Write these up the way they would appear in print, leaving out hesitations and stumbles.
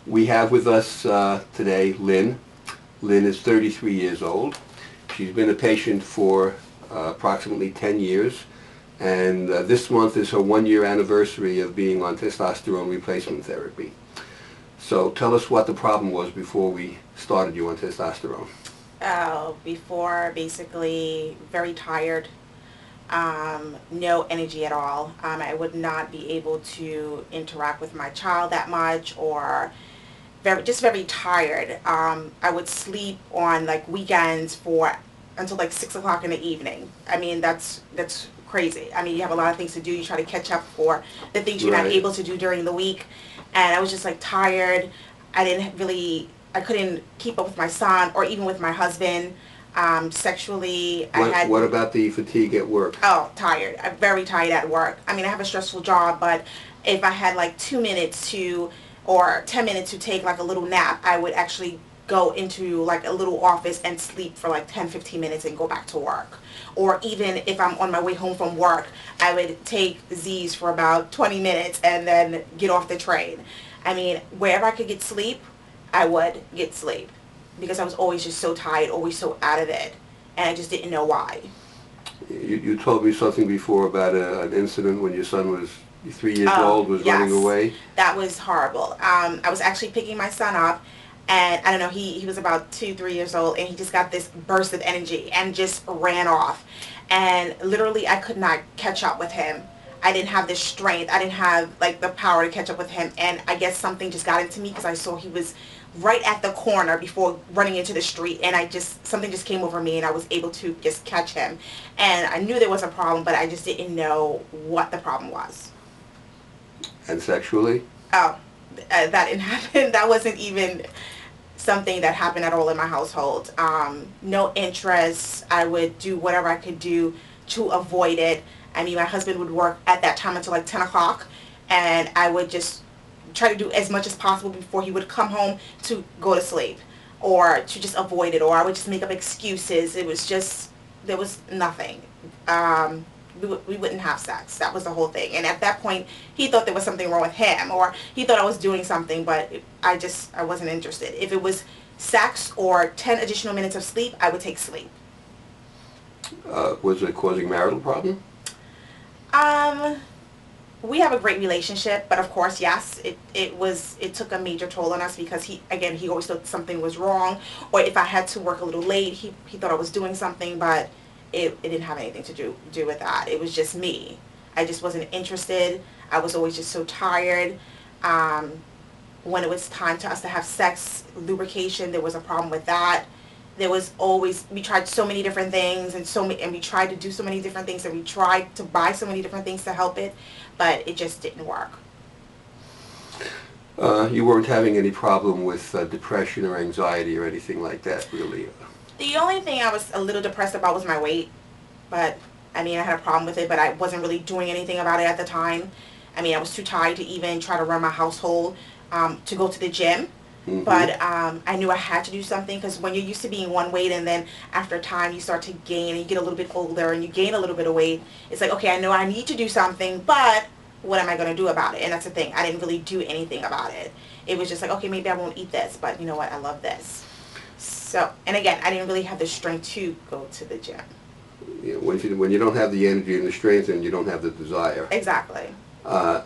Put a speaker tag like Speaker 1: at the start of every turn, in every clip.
Speaker 1: We have with us today Lynn. Lynn is 33 years old. She's been a patient for approximately 10 years, and this month is her 1-year anniversary of being on testosterone replacement therapy. So tell us what the problem was before we started you on testosterone.
Speaker 2: Before, basically very tired, no energy at all. I would not be able to interact with my child that much, or just very tired. I would sleep on like weekends for until like 6 o'clock in the evening. I mean, that's crazy. I mean, you have a lot of things to do. You try to catch up for the things you're not able to do during the week, and I was just like tired. I couldn't keep up with my son or even with my husband. Sexually,
Speaker 1: What about the fatigue at work?
Speaker 2: Oh, tired. I'm very tired at work. I mean, I have a stressful job, but if I had like 2 minutes or 10 minutes to take like a little nap, I would actually go into like a little office and sleep for like 10-15 minutes and go back to work. Or even if I'm on my way home from work, I would take Z's for about 20 minutes and then get off the train. I mean, wherever I could get sleep, I would get sleep, because I was always just so tired, always so out of it, and I just didn't know why.
Speaker 1: You told me something before about an incident when your son was 3 years old, was
Speaker 2: yes.
Speaker 1: running away.
Speaker 2: That was horrible. I was actually picking my son up, and I don't know, he was about 2-3 years old, and he just got this burst of energy and just ran off. And literally I could not catch up with him. I didn't have the strength. I didn't have like the power to catch up with him, and I guess something just got into me because I saw he was right at the corner before running into the street, and something just came over me and I was able to just catch him. And I knew there was a problem, but I just didn't know what the problem was.
Speaker 1: And sexually?
Speaker 2: Oh, that didn't happen. That wasn't even something that happened at all in my household. No interest. I would do whatever I could do to avoid it. I mean, my husband would work at that time until like 10 o'clock, and I would just try to do as much as possible before he would come home to go to sleep, or to just avoid it, or I would just make up excuses. It was just, there was nothing. We wouldn't have sex. That was the whole thing. And at that point, he thought there was something wrong with him, or he thought I was doing something, but I wasn't interested. If it was sex or 10 additional minutes of sleep, I would take sleep.
Speaker 1: Was it causing marital problem?
Speaker 2: We have a great relationship, but of course, yes, it took a major toll on us, because he always thought something was wrong, or if I had to work a little late, he thought I was doing something, but it didn't have anything to do with that. It was just me. I just wasn't interested. I was always just so tired. When it was time to us to have sex, lubrication, there was a problem with that. There was always, we tried so many different things, and we tried to do so many different things, and we tried to buy so many different things to help it, but it just didn't work.
Speaker 1: You weren't having any problem with depression or anxiety or anything like that, really?
Speaker 2: The only thing I was a little depressed about was my weight, but I mean, I had a problem with it, but I wasn't really doing anything about it at the time. I mean, I was too tired to even try to run my household, to go to the gym.
Speaker 1: Mm-hmm.
Speaker 2: But I knew I had to do something, because when you're used to being one weight, and then after a time you start to gain, and you get a little bit older and you gain a little bit of weight, it's like, okay, I know I need to do something, but what am I going to do about it? And that's the thing. I didn't really do anything about it. It was just like, okay, maybe I won't eat this, but you know what? I love this. So, and again, I didn't really have the strength to go to the gym.
Speaker 1: Yeah, when you don't have the energy and the strength, and you don't have the desire.
Speaker 2: Exactly.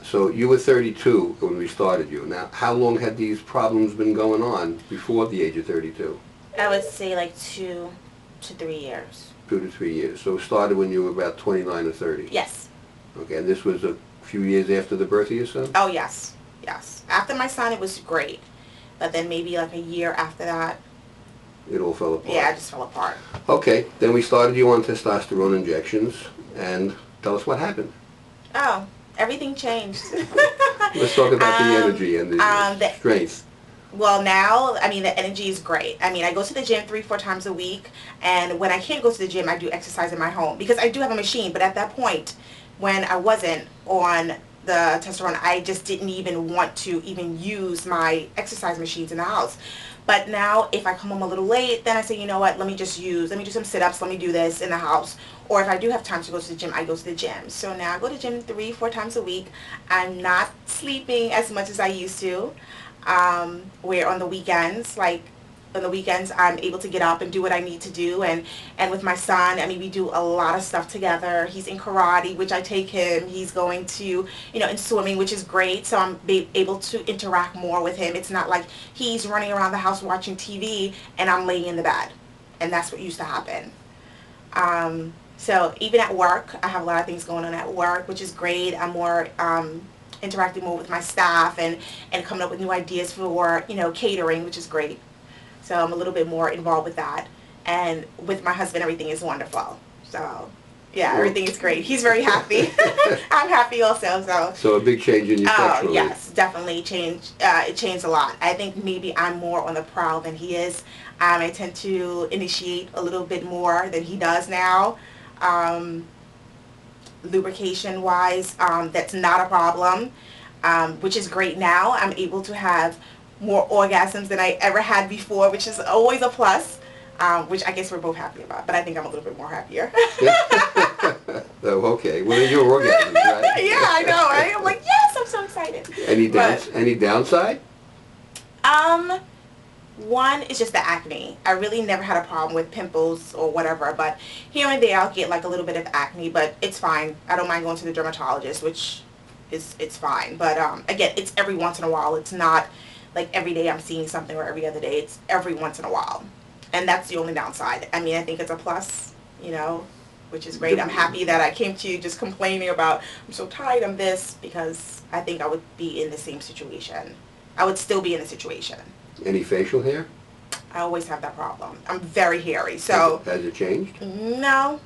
Speaker 1: So you were 32 when we started you. Now, how long had these problems been going on before the age of 32?
Speaker 2: I would say like 2 to 3 years.
Speaker 1: 2 to 3 years. So it started when you were about 29 or 30?
Speaker 2: Yes.
Speaker 1: Okay, and this was a few years after the birth of your son?
Speaker 2: Oh, yes. Yes. After my son, it was great. But then maybe like a year after that,
Speaker 1: it all fell apart?
Speaker 2: Yeah, it just fell apart.
Speaker 1: Okay, then we started you on testosterone injections, and tell us what happened.
Speaker 2: Oh, everything changed.
Speaker 1: Let's talk about the energy and the strength.
Speaker 2: Well, now, I mean, the energy is great. I mean, I go to the gym 3-4 times a week, and when I can't go to the gym, I do exercise in my home, because I do have a machine. But at that point, when I wasn't on the testosterone, I just didn't even want to even use my exercise machines in the house. But now if I come home a little late, then I say, you know what, let me do some sit-ups, let me do this in the house. Or if I do have time to go to the gym, I go to the gym. So now I go to the gym 3-4 times a week. I'm not sleeping as much as I used to. Where on the weekends, I'm able to get up and do what I need to do, and with my son, I mean, we do a lot of stuff together. He's in karate, which I take him. He's going to, in swimming, which is great, so I'm able to interact more with him. It's not like he's running around the house watching TV and I'm laying in the bed, and that's what used to happen. So even at work, I have a lot of things going on at work, which is great. I'm more interacting more with my staff and coming up with new ideas for catering, which is great. So I'm a little bit more involved with that. And with my husband, everything is wonderful. So, yeah, everything is great. He's very happy. I'm happy also.
Speaker 1: So a big change in your sexual life.
Speaker 2: Yes, definitely changed. It changed a lot. I think maybe I'm more on the prowl than he is. I tend to initiate a little bit more than he does now. Lubrication-wise, that's not a problem, which is great now. I'm able to have more orgasms than I ever had before, which is always a plus, which I guess we're both happy about, but I think I'm a little bit more happier.
Speaker 1: Oh, okay. Well, you're orgasms, right?
Speaker 2: Yeah, I know, right? I'm like, yes, I'm so excited.
Speaker 1: Any downside?
Speaker 2: One is just the acne. I really never had a problem with pimples or whatever, but here and there I'll get like a little bit of acne, but it's fine. I don't mind going to the dermatologist, which it's fine. But again, it's every once in a while. It's not like every day I'm seeing something, or every other day. It's every once in a while. And that's the only downside. I mean, I think it's a plus, which is great. I'm happy that I came to you just complaining about, I'm so tired of this, because I think I would be in the same situation. I would still be in the situation.
Speaker 1: Any facial hair?
Speaker 2: I always have that problem. I'm very hairy, so.
Speaker 1: Has it changed?
Speaker 2: No.